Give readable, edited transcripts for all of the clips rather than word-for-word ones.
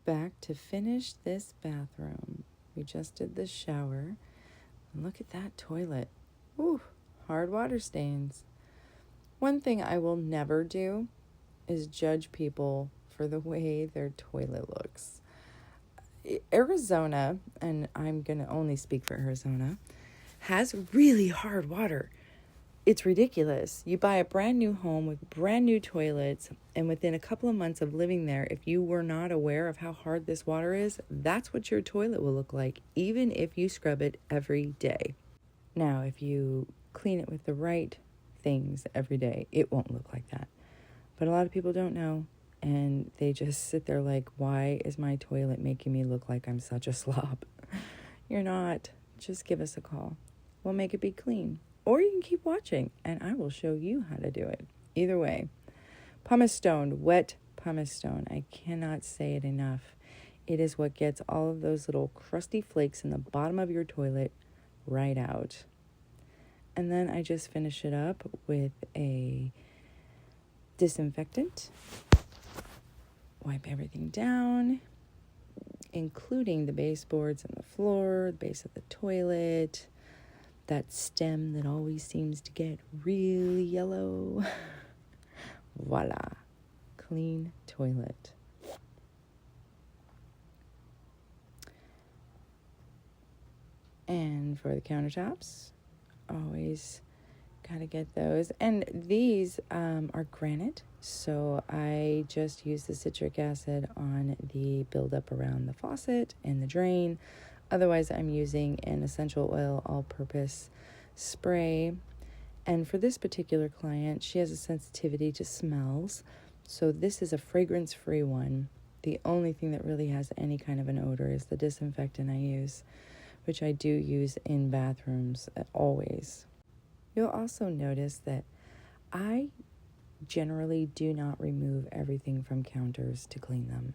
back to finish this bathroom. We just did the shower. And look at that toilet. Ooh, hard water stains. One thing I will never do is judge people for the way their toilet looks. Arizona, and I'm going to only speak for Arizona, has really hard water. It's ridiculous. You buy a brand new home with brand new toilets, and within a couple of months of living there, if you were not aware of how hard this water is, that's what your toilet will look like, even if you scrub it every day. Now, if you clean it with the right things every day, it won't look like that. But a lot of people don't know, and they just sit there like, why is my toilet making me look like I'm such a slob? You're not. Just give us a call. We'll make it BeeClean. Or you can keep watching, and I will show you how to do it. Either way, pumice stone, wet pumice stone. I cannot say it enough. It is what gets all of those little crusty flakes in the bottom of your toilet right out. And then I just finish it up with a disinfectant. Wipe everything down, including the baseboards and the floor, the base of the toilet, that stem that always seems to get really yellow. Voila, clean toilet. And for the countertops, always gotta get those. And these are granite, so I just use the citric acid on the buildup around the faucet and the drain. Otherwise, I'm using an essential oil all-purpose spray. And for this particular client, she has a sensitivity to smells. So this is a fragrance-free one. The only thing that really has any kind of an odor is the disinfectant I use, which I do use in bathrooms always. You'll also notice that I generally do not remove everything from counters to clean them.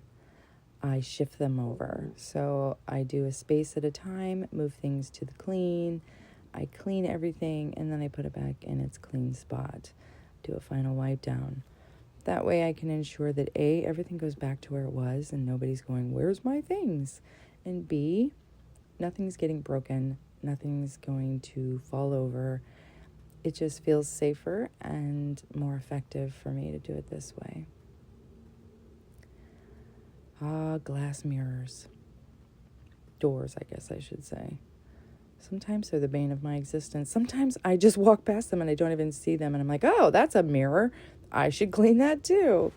I shift them over. So I do a space at a time, move things to the clean, I clean everything, and then I put it back in its clean spot. Do a final wipe down. That way I can ensure that A, everything goes back to where it was and nobody's going, where's my things? And B, nothing's getting broken, nothing's going to fall over. It just feels safer and more effective for me to do it this way. Glass mirrors. Doors, I guess I should say. Sometimes they're the bane of my existence. Sometimes I just walk past them and I don't even see them. And I'm like, oh, that's a mirror. I should clean that too.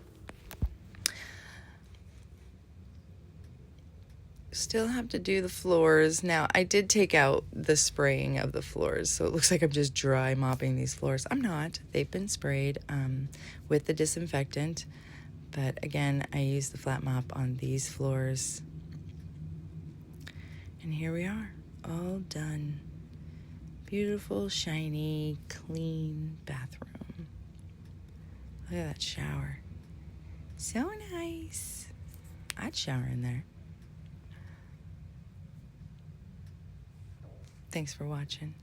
Still have to do the floors. Now, I did take out the spraying of the floors, so it looks like I'm just dry mopping these floors. I'm not. They've been sprayed with the disinfectant. But again, I use the flat mop on these floors. And here we are, all done. Beautiful, shiny, clean bathroom. Look at that shower. So nice. I'd shower in there. Thanks for watching.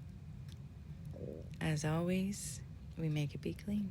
As always, we make it BeeClean.